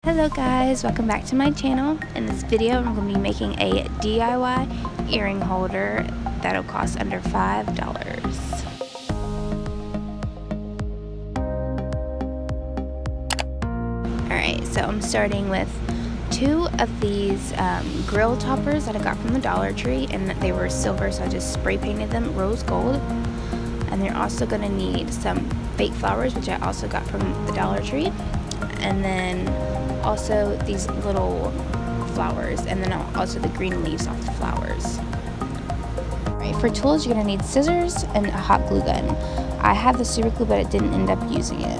Hello guys, welcome back to my channel. In this video I'm going to be making a DIY earring holder that'll cost under $5. Alright, so I'm starting with two of these grill toppers that I got from the Dollar Tree, and they were silver, so I just spray painted them rose gold. And you're also going to need some fake flowers, which I also got from the Dollar Tree, and then also these little flowers, and then also the green leaves off the flowers. Alright, for tools you're going to need scissors and a hot glue gun. I have the super glue, but I didn't end up using it.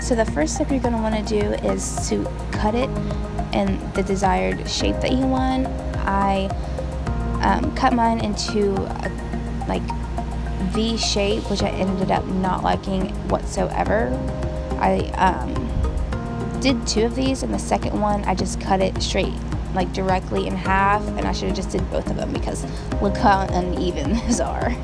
So the first step you're going to want to do is to cut it in the desired shape that you want. I cut mine into a V shape, which I ended up not liking whatsoever. I did two of these, and the second one I just cut it straight, like directly in half, and I should have just did both of them because look how uneven these are.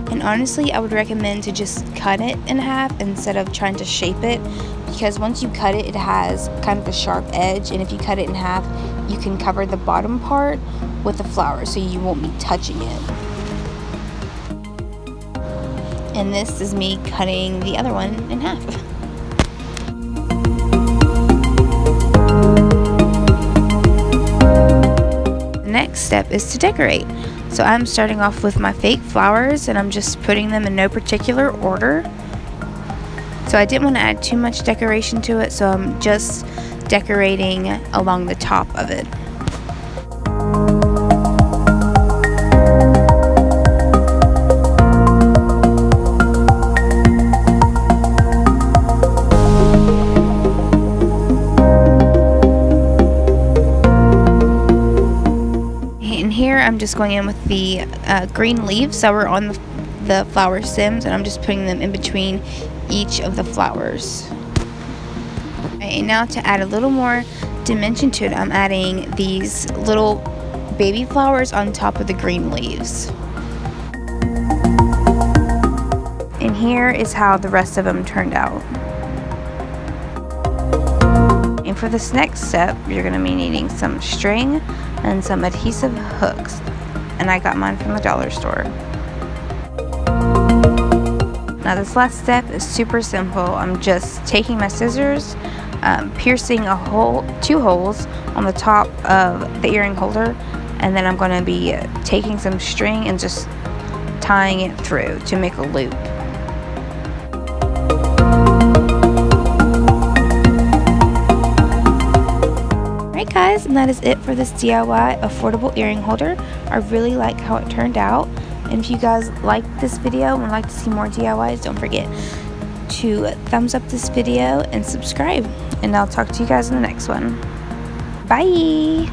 And honestly, I would recommend to just cut it in half instead of trying to shape it, because once you cut it, it has kind of a sharp edge, and if you cut it in half, you can cover the bottom part with the flower so you won't be touching it. And this is me cutting the other one in half. The next step is to decorate. So I'm starting off with my fake flowers, and I'm just putting them in no particular order. So I didn't want to add too much decoration to it, so I'm just decorating along the top of it. I'm just going in with the green leaves that were on the flower stems, and I'm just putting them in between each of the flowers. And now to add a little more dimension to it, I'm adding these little baby flowers on top of the green leaves. And here is how the rest of them turned out. And for this next step, you're going to be needing some string and some adhesive hooks, and I got mine from the dollar store. Now this last step is super simple. I'm just taking my scissors, piercing two holes on the top of the earring holder, and then I'm going to be taking some string and just tying it through to make a loop. Alright guys, and that is it for this DIY affordable earring holder. I really like how it turned out, and if you guys like this video and would like to see more DIYs, don't forget to thumbs up this video and subscribe, and I'll talk to you guys in the next one. Bye!